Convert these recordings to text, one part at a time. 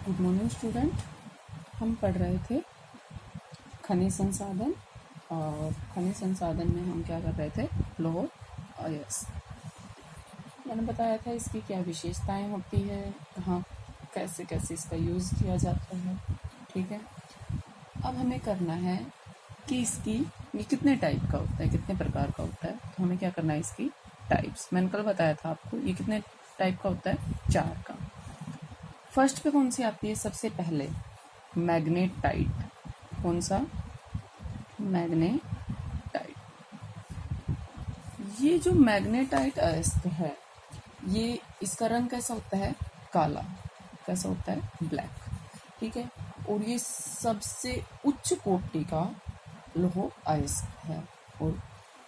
Good morning student. हम पढ़ रहे थे खनिज संसाधन, और खनिज संसाधन में हम क्या कर रहे थे, लौह अयस्क। मैंने बताया था इसकी क्या विशेषताएं होती है, कहाँ कैसे कैसे इसका यूज़ किया जाता है। ठीक है, अब हमें करना है कि इसकी ये कितने टाइप का होता है, कितने प्रकार का होता है। तो हमें क्या करना है, इसकी टाइप्स। मैंने कल बताया था आपको ये कितने टाइप का होता है, 4 का। फर्स्ट पे कौन सी आती है, सबसे पहले मैग्नेटाइट। कौन सा, मैग्नेटाइट। ये जो मैग्नेटाइट अयस्क है, ये इसका रंग कैसा होता है, काला। कैसा होता है, ब्लैक। ठीक है, और ये सबसे उच्च कोटि का लौह अयस्क है, और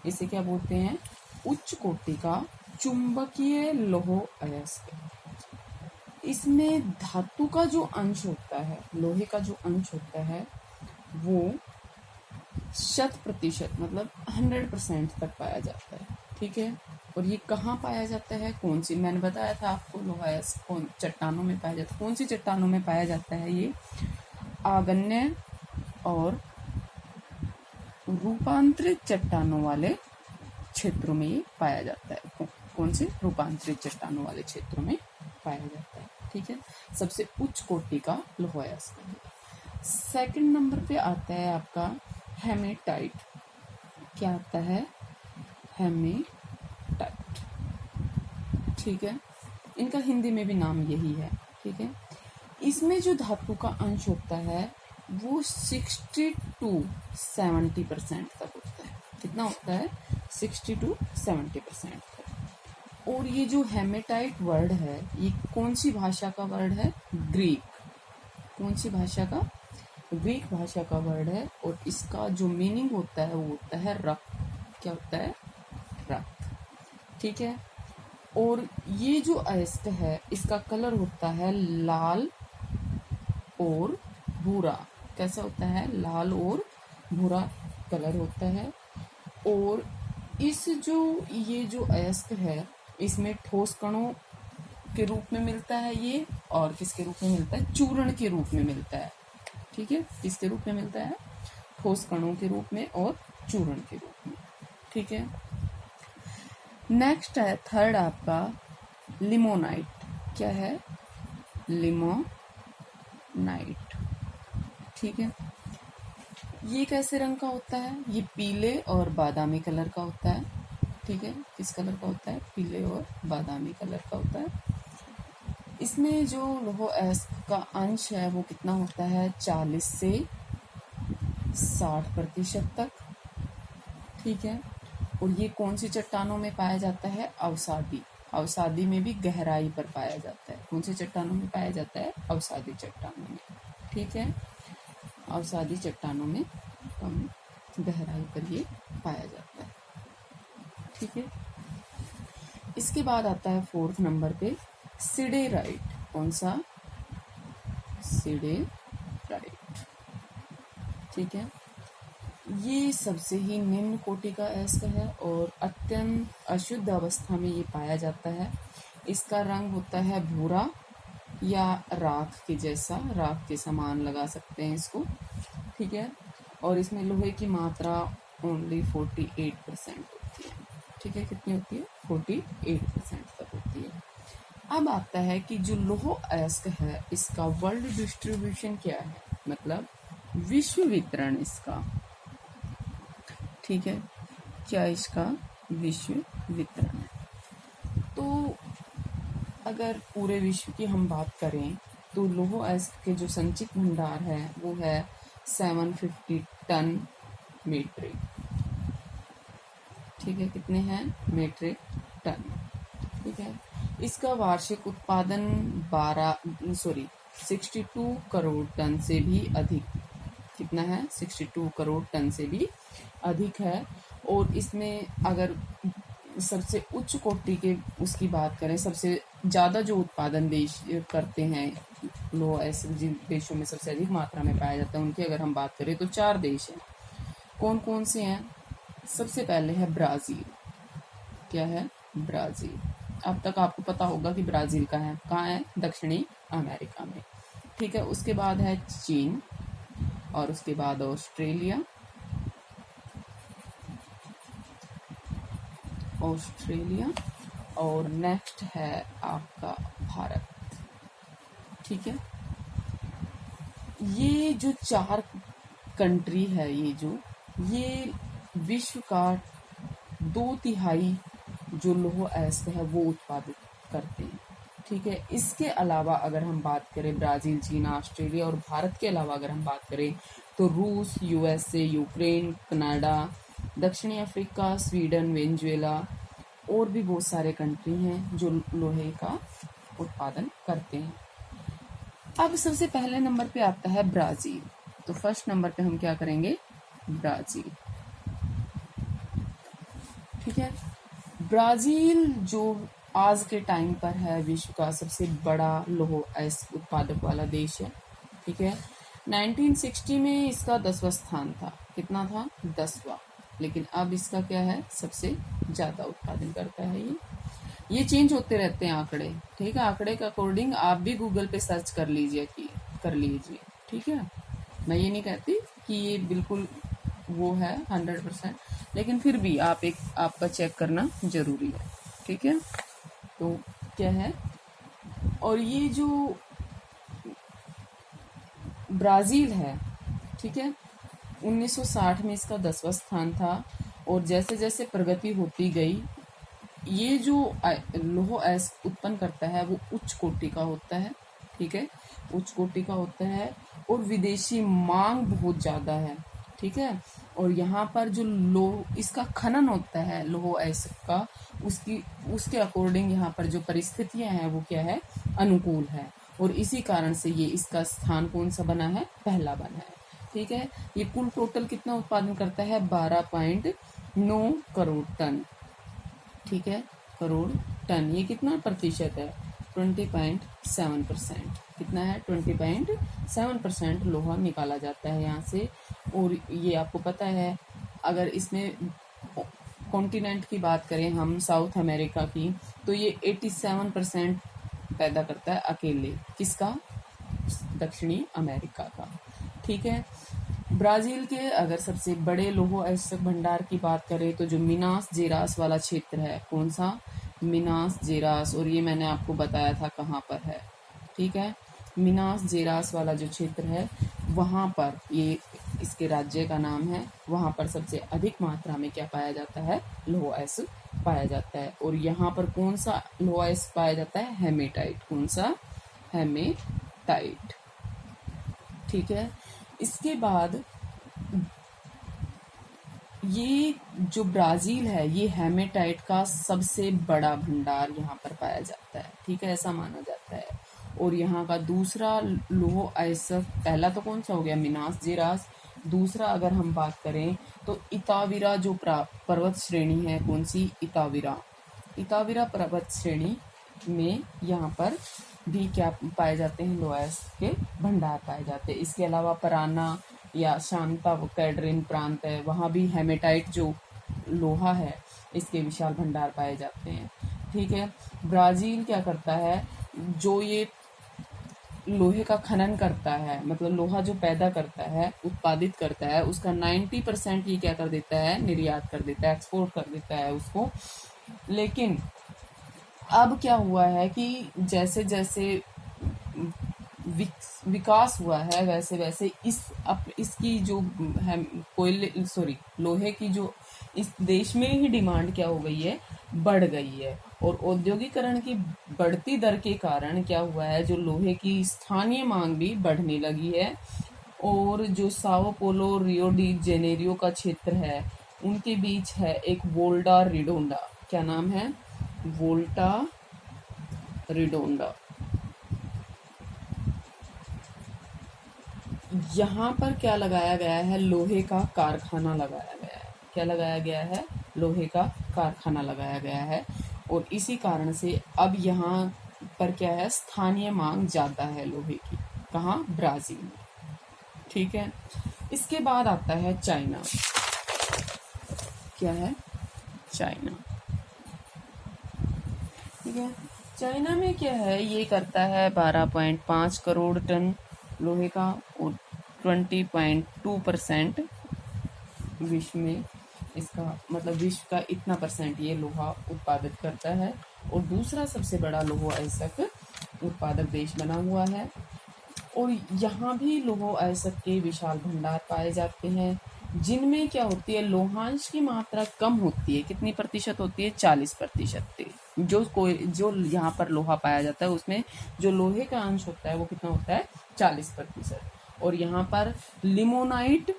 इसे क्या बोलते हैं, उच्च कोटि का चुंबकीय लौह अयस्क। इसमें धातु का जो अंश होता है, लोहे का जो अंश होता है, वो 100% मतलब 100% तक पाया जाता है। ठीक है, और ये कहाँ पाया जाता है, कौन सी, मैंने बताया था आपको लोहा अयस्क कौन चट्टानों में पाया जाता है। कौन सी चट्टानों में पाया जाता है, ये आग्नेय और रूपांतरित चट्टानों वाले क्षेत्रों में ये पाया जाता है। कौन से, रूपांतरित चट्टानों वाले क्षेत्रों में पाया जाता है। ठीक है, सबसे उच्च कोटि का लौह अयस्क। सेकंड नंबर पे आता है आपका हेमेटाइट। क्या आता है, हेमेटाइट। ठीक है, इनका हिंदी में भी नाम यही है। ठीक है, इसमें जो धातु का अंश होता है वो 60 to 70% तक होता है। कितना होता है, 60 to 70% तक। और ये जो हेमेटाइट वर्ड है, ये कौन सी भाषा का वर्ड है, ग्रीक। कौन सी भाषा का, ग्रीक भाषा का वर्ड है, और इसका जो मीनिंग होता है वो होता है रक्त। क्या होता है, रक्त। ठीक है, और ये जो अयस्क है, इसका कलर होता है लाल और भूरा। कैसा होता है, लाल और भूरा कलर होता है। और इस जो ये जो अयस्क है, इसमें ठोस कणों के रूप में मिलता है ये, और किसके रूप में मिलता है, चूर्ण के रूप में मिलता है। ठीक है, किसके रूप में मिलता है, ठोस कणों के रूप में और चूर्ण के रूप में। ठीक है, नेक्स्ट है थर्ड आपका लिमोनाइट। क्या है, लिमोनाइट। ठीक है, ये कैसे रंग का होता है, ये पीले और बादामी कलर का होता है। ठीक है, किस कलर का होता है, पीले और बादामी कलर का होता है। इसमें जो लौह अयस्क का अंश है वो कितना होता है, 40 से 60% तक। ठीक है, और ये कौन सी चट्टानों में पाया जाता है, अवसादी। अवसादी में भी गहराई पर पाया जाता है। कौन सी चट्टानों में पाया जाता है, अवसादी चट्टानों में। ठीक है, अवसादी चट्टानों में कम गहराई पर ये पाया जाता है। ठीक है, इसके बाद आता है फोर्थ नंबर पे सिडेराइट। कौन सा, सिडेराइट। ठीक है, ये सबसे ही निम्न कोटि का अयस्क है और अत्यंत अशुद्ध अवस्था में ये पाया जाता है। इसका रंग होता है भूरा या राख के जैसा, राख के समान लगा सकते हैं इसको। ठीक है, और इसमें लोहे की मात्रा ओनली 48% होती है। ठीक है, कितनी होती है, 48% तक होती है। अब आता है कि जो लौह अयस्क है, इसका वर्ल्ड डिस्ट्रीब्यूशन क्या है, मतलब विश्व वितरण इसका। ठीक है, क्या इसका विश्व वितरण है। तो अगर पूरे विश्व की हम बात करें तो लौह अयस्क के जो संचित भंडार है वो है 750 टन मीट्रिक। ठीक है, कितने हैं, मीट्रिक टन। ठीक है, इसका वार्षिक उत्पादन 62 करोड़ टन से भी अधिक। कितना है, 62 करोड़ टन से भी अधिक है। और इसमें अगर सबसे उच्च कोटि के उसकी बात करें, सबसे ज़्यादा जो उत्पादन देश करते हैं लौह अयस्क, जिन देशों में सबसे अधिक मात्रा में पाया जाता है, उनकी अगर हम बात करें तो 4 देश हैं। कौन कौन से हैं, सबसे पहले है ब्राज़ील। क्या है, ब्राज़ील। अब तक आपको पता होगा कि ब्राज़ील कहाँ है, दक्षिणी अमेरिका में। ठीक है, उसके बाद है चीन, और उसके बाद ऑस्ट्रेलिया, और नेक्स्ट है आपका भारत। ठीक है, ये जो 4 कंट्री है, ये विश्व का 2/3 जो लौह अयस्क है वो उत्पादित करते हैं। ठीक है, इसके अलावा अगर हम बात करें ब्राजील, चीन, ऑस्ट्रेलिया और भारत के अलावा अगर हम बात करें तो रूस, यूएसए, यूक्रेन, कनाडा, दक्षिणी अफ्रीका, स्वीडन, वेनेजुएला और भी बहुत सारे कंट्री हैं जो लोहे का उत्पादन करते हैं। अब सबसे पहले नंबर पे आता है ब्राजील। तो फर्स्ट नंबर पे हम क्या करेंगे, ब्राजील। ठीक है, ब्राजील जो आज के टाइम पर है विश्व का सबसे बड़ा लौह अयस्क उत्पादक वाला देश है। ठीक है, 1960 में इसका 10वां स्थान था। कितना था? 10वां। लेकिन अब इसका क्या है, सबसे ज्यादा उत्पादन करता है। ये चेंज होते रहते हैं आंकड़े। ठीक है, आंकड़े के अकॉर्डिंग आप भी गूगल पे सर्च कर लीजिए। ठीक है, मैं ये नहीं कहती कि ये बिल्कुल वो है 100%, लेकिन फिर भी आपका चेक करना जरूरी है। ठीक है, तो क्या है, और ये जो ब्राजील है, ठीक है, 1960 में इसका 10वां स्थान था, और जैसे जैसे प्रगति होती गई, ये जो लौह अयस्क उत्पन्न करता है वो उच्च कोटि का होता है। ठीक है, उच्च कोटि का होता है और विदेशी मांग बहुत ज्यादा है। ठीक है, और यहाँ पर जो इसका खनन होता है लौह अयस्क का, उसके अकॉर्डिंग यहाँ पर जो परिस्थितियां हैं वो क्या है, अनुकूल है, और इसी कारण से ये इसका स्थान कौन सा बना है, पहला बना है। ठीक है, ये कुल टोटल कितना उत्पादन करता है, 12.9 करोड़ टन। ठीक है, करोड़ टन। ये कितना प्रतिशत है, 20.7%। कितना है, 20.7% लोहा निकाला जाता है यहाँ से। और ये आपको पता है, अगर इसमें कॉन्टिनेंट की बात करें हम, साउथ अमेरिका की, तो ये 87% पैदा करता है अकेले। किसका? दक्षिणी अमेरिका का। ठीक है, ब्राजील के अगर सबसे बड़े लौह अयस्क भंडार की बात करें तो जो मिनास जेरास वाला क्षेत्र है, कौन सा, मिनास जेरास, और ये मैंने आपको बताया था कहाँ पर है। ठीक है, मिनास जेरास वाला जो क्षेत्र है वहाँ पर, ये इसके राज्य का नाम है, वहाँ पर सबसे अधिक मात्रा में क्या पाया जाता है, लौह अयस्क पाया जाता है। और यहाँ पर कौन सा लौह अयस्क पाया जाता है, हेमेटाइट। कौन सा? हेमेटाइट। ठीक है, इसके बाद ये जो ब्राजील है, ये हेमेटाइट का सबसे बड़ा भंडार यहाँ पर पाया जाता है। ठीक है, ऐसा माना जाता है। और यहाँ का दूसरा लौह अयस्क, पहला तो कौन सा हो गया, मिनास जेरास। दूसरा अगर हम बात करें तो इताविरा जो पर्वत श्रेणी है, कौन सी, इताविरा पर्वत श्रेणी में यहाँ पर भी क्या पाए जाते हैं, लौह अयस्क के भंडार पाए जाते हैं। इसके अलावा पराना या शांता कैडरिन प्रांत है, वहाँ भी हेमेटाइट जो लोहा है इसके विशाल भंडार पाए जाते हैं। ठीक है, ब्राजील क्या करता है, जो ये लोहे का खनन करता है, मतलब लोहा जो पैदा करता है, उत्पादित करता है, उसका 90% ये क्या कर देता है, निर्यात कर देता है, एक्सपोर्ट कर देता है उसको। लेकिन अब क्या हुआ है कि जैसे जैसे विकास हुआ है, वैसे वैसे इसकी जो है लोहे की जो इस देश में ही डिमांड क्या हो गई है, बढ़ गई है। और औद्योगिकरण की बढ़ती दर के कारण क्या हुआ है, जो लोहे की स्थानीय मांग भी बढ़ने लगी है। और जो Sao Paulo, Rio de Janeiro का क्षेत्र है, उनके बीच है एक वोल्टा रिडोंडा। क्या नाम है, वोल्टा रिडोंडा। यहाँ पर क्या लगाया गया है, लोहे का कारखाना लगाया गया है। क्या लगाया गया है, लोहे का कारखाना लगाया गया है। और इसी कारण से अब यहाँ पर क्या है, स्थानीय मांग ज्यादा है लोहे की। कहाँ, ब्राजील में। ठीक है, इसके बाद आता है चाइना। क्या है, चाइना। ठीक है, चाइना में क्या है, ये करता है 12.5 करोड़ टन। लोहे का, और 20.2% विश्व में इसका मतलब विश्व का इतना परसेंट ये लोहा उत्पादित करता है, और दूसरा सबसे बड़ा लोह अयस्क उत्पादक देश बना हुआ है। और यहाँ भी लोह अयस्क के विशाल भंडार पाए जाते हैं, जिनमें क्या होती है, लोहांश की मात्रा कम होती है। कितनी प्रतिशत होती है? 40%। जो यहाँ पर लोहा पाया जाता है उसमें जो लोहे का अंश होता है वो कितना होता है? 40%। और यहाँ पर लिमोनाइट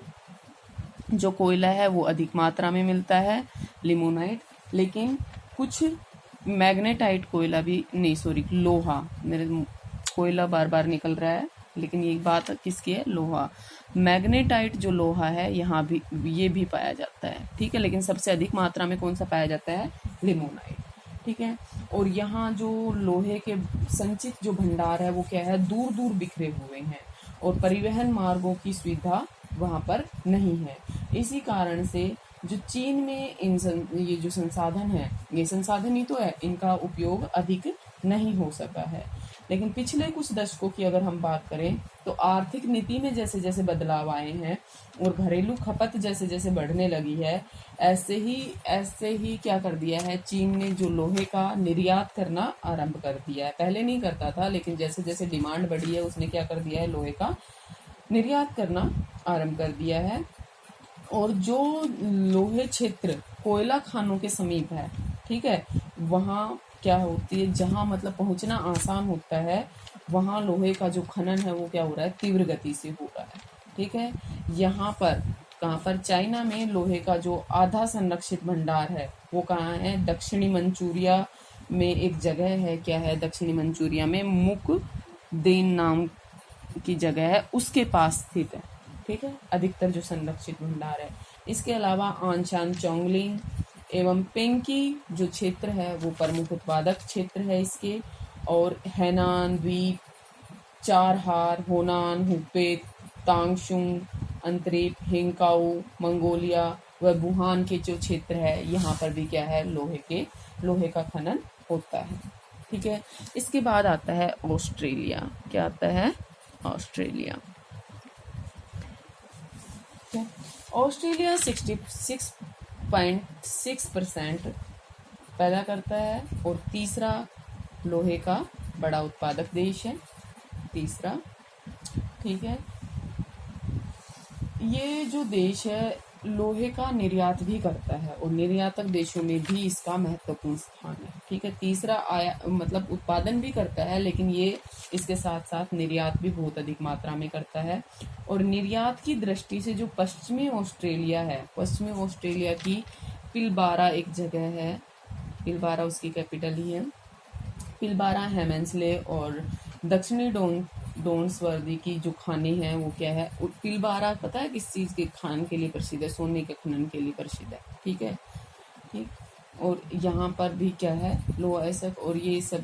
जो कोयला है वो अधिक मात्रा में मिलता है, लिमोनाइट। लेकिन कुछ मैग्नेटाइट कोयला भी, नहीं सॉरी, लोहा, मेरे कोयला बार बार निकल रहा है, लेकिन ये बात किसकी है? लोहा। मैग्नेटाइट जो लोहा है यहाँ भी ये भी पाया जाता है, ठीक है। लेकिन सबसे अधिक मात्रा में कौन सा पाया जाता है? लिमोनाइट, ठीक है। और यहाँ जो लोहे के संचित जो भंडार है वो क्या है? दूर दूर बिखरे हुए हैं, और परिवहन मार्गों की सुविधा वहाँ पर नहीं है। इसी कारण से जो चीन में ये जो संसाधन है, ये संसाधन ही तो है, इनका उपयोग अधिक नहीं हो सका है। लेकिन पिछले कुछ दशकों की अगर हम बात करें तो आर्थिक नीति में जैसे जैसे बदलाव आए हैं और घरेलू खपत जैसे जैसे बढ़ने लगी है, ऐसे ही क्या कर दिया है, चीन ने जो लोहे का निर्यात करना आरंभ कर दिया है। पहले नहीं करता था, लेकिन जैसे जैसे डिमांड बढ़ी है उसने क्या कर दिया है, लोहे का निर्यात करना आरंभ कर दिया है। और जो लोहे क्षेत्र कोयला खानों के समीप है, ठीक है, वहाँ क्या होती है, जहाँ मतलब पहुँचना आसान होता है, वहाँ लोहे का जो खनन है वो क्या हो रहा है? तीव्र गति से हो रहा है, ठीक है। यहाँ पर कहाँ पर? चाइना में लोहे का जो आधा संरक्षित भंडार है वो कहाँ है? दक्षिणी मंचूरिया में एक जगह है, क्या है दक्षिणी मंचूरिया में? मुक देन नाम की जगह है, उसके पास स्थित है, ठीक है, अधिकतर जो संरक्षित भंडार है। इसके अलावा आनशान चोंगलिंग एवं पेंकी जो क्षेत्र है वो प्रमुख उत्पादक क्षेत्र है इसके। और हैनान द्वीप, चारहार, होनान, हुपे, तांगशुंग, अंतरिप, हिंकाऊ, मंगोलिया व वुहान के जो क्षेत्र है, यहाँ पर भी क्या है? लोहे का खनन होता है, ठीक है। इसके बाद आता है ऑस्ट्रेलिया। क्या आता है? ऑस्ट्रेलिया। ऑस्ट्रेलिया 66.6% पैदा करता है, और तीसरा लोहे का बड़ा उत्पादक देश है, तीसरा, ठीक है। ये जो देश है लोहे का निर्यात भी करता है, और निर्यातक देशों में भी इसका महत्वपूर्ण स्थान है, ठीक है। तीसरा मतलब उत्पादन भी करता है, लेकिन ये इसके साथ साथ निर्यात भी बहुत अधिक मात्रा में करता है। और निर्यात की दृष्टि से जो पश्चिमी ऑस्ट्रेलिया है, पश्चिमी ऑस्ट्रेलिया की पिलबारा एक जगह है, पिलबारा उसकी कैपिटल ही है, पिलबारा, हेमेंसले और दक्षिणी डोन्सवर्दी की जो खाने हैं वो क्या है? पिलबारा पता है किस चीज़ के खान के लिए प्रसिद्ध है? सोने के खनन के लिए प्रसिद्ध है, ठीक है, ठीक। और यहाँ पर भी क्या है? लोहा अयस्क। और ये सब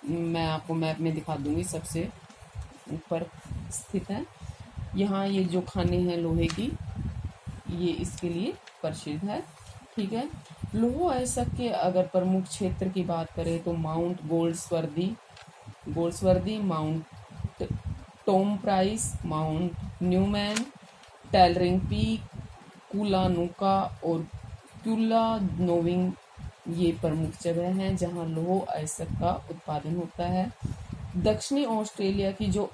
मैं आपको मैप में दिखा दूंगी, सबसे ऊपर स्थित है। यहाँ ये जो खाने हैं लोहे की, ये इसके लिए प्रसिद्ध है, ठीक है। लोह अयस्क के अगर प्रमुख क्षेत्र की बात करें तो Mount Goldsworthy, Mount Tom Price, Mount Newman, Tallering Peak, Koolanooka और क्यूला नोविंग, ये प्रमुख जगह हैं जहां लोह अयस्क का उत्पादन होता है। दक्षिणी ऑस्ट्रेलिया की जो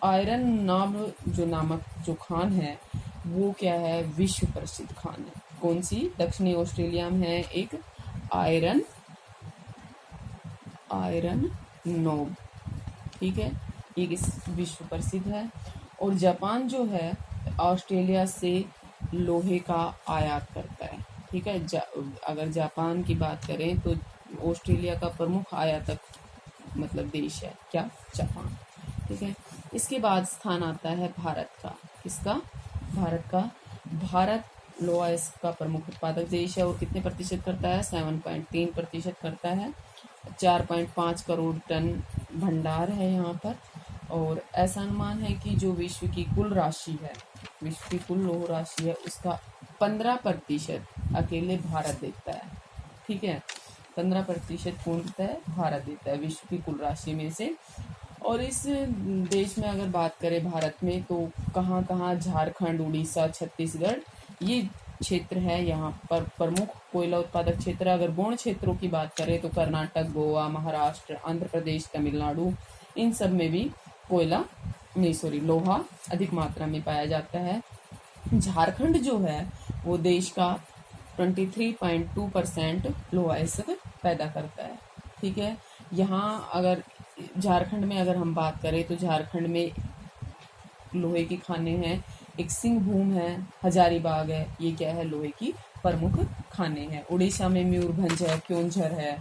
आयरन नामक जो खान है वो क्या है? विश्व प्रसिद्ध खान है। कौन सी? दक्षिणी ऑस्ट्रेलिया में है एक आयरन नोब, ठीक है, ये विश्व प्रसिद्ध है। और जापान जो है ऑस्ट्रेलिया से लोहे का आयात करता है, ठीक है। अगर जापान की बात करें तो ऑस्ट्रेलिया का प्रमुख आयातक मतलब देश है क्या? जापान, ठीक है। इसके बाद स्थान आता है भारत का। किसका? भारत का। भारत लोहा अयस्क का प्रमुख उत्पादक देश है, और कितने प्रतिशत करता है? 7.3% करता है। 4.5 करोड़ टन भंडार है यहाँ पर। और ऐसा अनुमान है कि जो विश्व की कुल लोह राशि है उसका 15% अकेले भारत देता है, ठीक है। 15% कौन देता है? भारत देता है विश्व की कुल राशि में से। और इस देश में अगर बात करें भारत में तो कहाँ कहाँ झारखंड, उड़ीसा, छत्तीसगढ़ ये क्षेत्र है। यहाँ पर प्रमुख कोयला उत्पादक क्षेत्र, अगर गौण क्षेत्रों की बात करें तो कर्नाटक, गोवा, महाराष्ट्र, आंध्र प्रदेश, तमिलनाडु, इन सब में भी लोहा अधिक मात्रा में पाया जाता है। झारखंड जो है वो देश का 23.2% लोहा एसिड पैदा करता है। ठीक है, यहाँ अगर झारखंड में अगर हम बात करें तो झारखंड में लोहे की खाने हैं, एक सिंहभूम है, हजारीबाग है, ये क्या है, लोहे की प्रमुख खाने हैं। उड़ीसा में मयूरभंज है, क्योंझर है,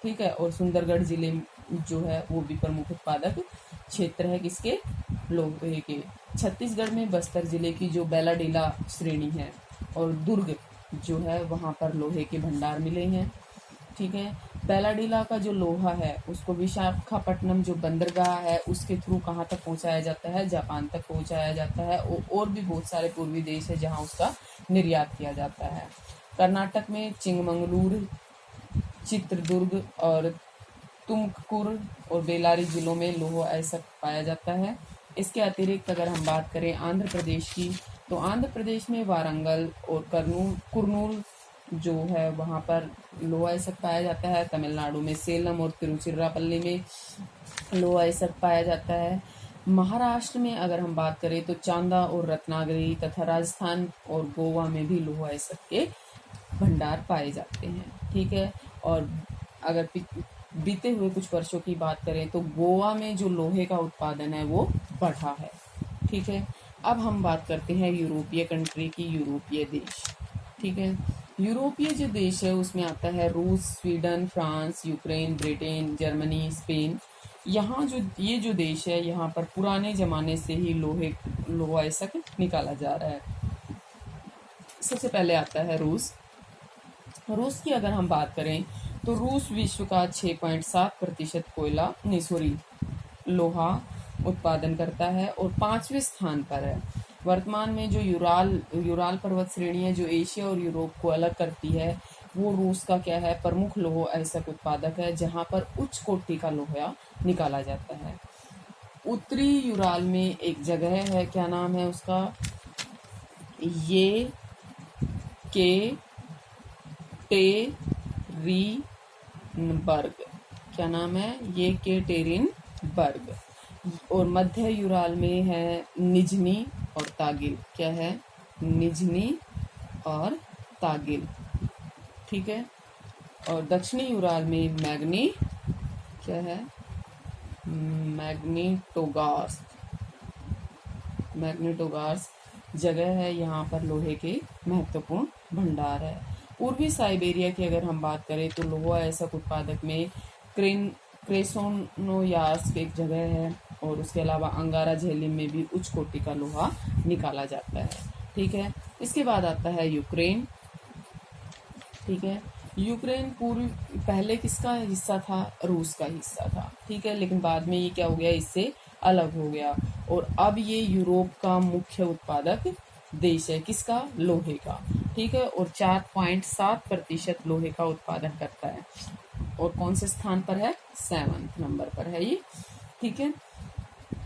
ठीक है, और सुंदरगढ़ जिले जो है वो भी प्रमुख उत्पादक क्षेत्र है किसके, लोहे के। छत्तीसगढ़ में बस्तर जिले की जो बेलाडीला श्रेणी है और दुर्ग जो है वहाँ पर लोहे के भंडार मिले हैं। ठीक है, बेलाडीला का जो लोहा है उसको विशाखापट्टनम जो बंदरगाह है उसके थ्रू कहाँ तक पहुँचाया जाता है, जापान तक पहुँचाया जाता है, और भी बहुत सारे पूर्वी देश है जहाँ उसका निर्यात किया जाता है। कर्नाटक में चिंगमंगलूर, चित्रदुर्ग और तुमकुर और बेलारी जिलों में लोहा ऐसा पाया जाता है। इसके अतिरिक्त अगर हम बात करें आंध्र प्रदेश की तो आंध्र प्रदेश में वारंगल और कुरनूल जो है वहाँ पर लोहा ऐसा पाया जाता है। तमिलनाडु में सेलम और तिरुचिरापल्ली में लोहा ऐसा पाया जाता है। महाराष्ट्र में अगर हम बात करें तो चांदा और रत्नागिरी तथा राजस्थान और गोवा में भी लोहा ऐसा के भंडार पाए जाते हैं। ठीक है, और अगर बीते हुए कुछ वर्षों की बात करें तो गोवा में जो लोहे का उत्पादन है वो बढ़ा है। ठीक है, अब हम बात करते हैं यूरोपीय कंट्री की, यूरोपीय देश। ठीक है, यूरोपीय जो देश है उसमें आता है रूस, Sweden, France, Ukraine, Britain, Germany, Spain. यहाँ ये जो देश है यहाँ पर पुराने जमाने से ही लोहा ऐसा निकाला जा रहा है। सबसे पहले आता है रूस। रूस की अगर हम बात करें तो रूस विश्व का 6.7% लोहा उत्पादन करता है और 5वें स्थान पर है। वर्तमान में जो यूराल पर्वत श्रेणी है जो एशिया और यूरोप को अलग करती है वो रूस का क्या है, प्रमुख लोह अयस्क उत्पादक है जहां पर उच्च कोटि का लोहा निकाला जाता है। उत्तरी यूराल में एक जगह है, क्या नाम है उसका, ये के टेरिनबर्ग, क्या नाम है, ये के टेरिनबर्ग। और मध्य यूराल में है निजनी और तागिल, क्या है, निजनी और तागिल। ठीक है, और दक्षिणी यूराल में मैग्नी, क्या है, मैग्नीटोगार्स जगह है, यहाँ पर लोहे के महत्वपूर्ण भंडार है। पूर्वी साइबेरिया की अगर हम बात करें तो लोहा ऐसा उत्पादक में क्रेसोनोयार्स्क एक जगह है और उसके अलावा अंगारा झेलिम में भी उच्च कोटि का लोहा निकाला जाता है। ठीक है, इसके बाद आता है यूक्रेन। ठीक है, यूक्रेन पहले किसका हिस्सा था, रूस का हिस्सा था। ठीक है, लेकिन बाद में ये क्या हो गया, इससे अलग हो गया और अब ये यूरोप का मुख्य उत्पादक देश है, किसका, लोहे का। ठीक है, और 4.7% लोहे का उत्पादन करता है और कौन से स्थान पर है, 7वें नंबर पर है ये। ठीक है,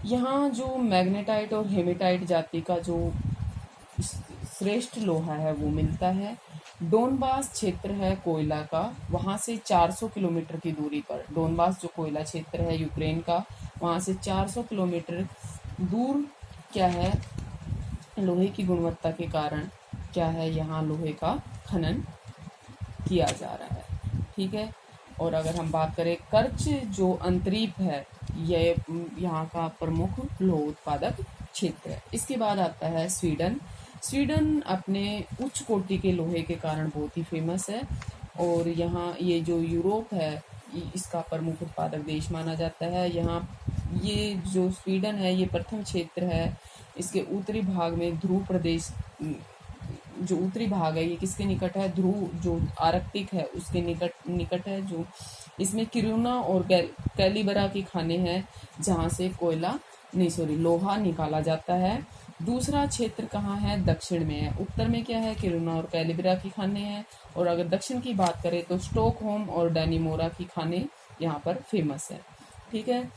यहाँ जो मैग्नेटाइट और हेमेटाइट जाति का जो श्रेष्ठ लोहा है वो मिलता है। डोनबास क्षेत्र है कोयला का, वहां से 400 किलोमीटर की दूरी पर, डोनबास जो कोयला क्षेत्र है यूक्रेन का, वहां से 400 किलोमीटर दूर क्या है, लोहे की गुणवत्ता के कारण क्या है, यहाँ लोहे का खनन किया जा रहा है। ठीक है, और अगर हम बात करें कर्च जो अंतरीप है, यह यहाँ का प्रमुख लोह उत्पादक क्षेत्र है। इसके बाद आता है स्वीडन। स्वीडन अपने उच्च कोटि के लोहे के कारण बहुत ही फेमस है और यहाँ ये जो यूरोप है इसका प्रमुख उत्पादक देश माना जाता है। यहाँ ये जो स्वीडन है ये प्रथम क्षेत्र है, इसके उत्तरी भाग में ध्रुव प्रदेश, जो उत्तरी भाग है ये किसके निकट है, ध्रुव जो आर्कटिक है उसके निकट है, जो इसमें किरुना और कैलिबरा की खाने हैं जहाँ से लोहा निकाला जाता है। दूसरा क्षेत्र कहाँ है, दक्षिण में है। उत्तर में क्या है, किरुना और कैलिबरा की खाने हैं और अगर दक्षिण की बात करें तो स्टॉकहोम और डैनीमोरा की खाने यहाँ पर फेमस है। ठीक है,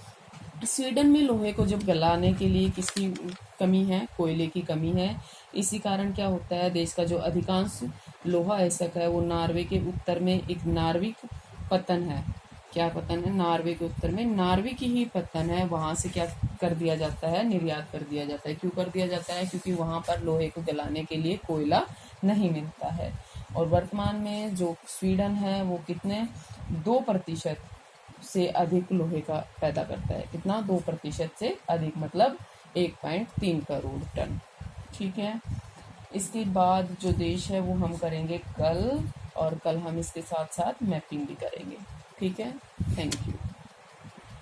स्वीडन में लोहे को जब गलाने के लिए किसकी कमी है? कोयले की कमी है। इसी कारण क्या होता है, देश का जो अधिकांश लोहा ऐसक है वो नॉर्वे के उत्तर में एक नार्विक पत्तन है। क्या पत्तन है? नॉर्वे के उत्तर में नार्वे की ही पत्तन है, वहां से क्या कर दिया जाता है? निर्यात कर दिया जाता है। क्यों कर दिया जाता है? क्योंकि वहां पर लोहे को गलाने के लिए कोयला नहीं मिलता है। और वर्तमान में जो स्वीडन है वो कितने 2% से अधिक लोहे का पैदा करता है। कितना? 2% से अधिक, मतलब 1.3 करोड़ टन। ठीक है। इसके बाद जो देश है वो हम करेंगे कल, और कल हम इसके साथ साथ मैपिंग भी करेंगे। ठीक है। Thank you.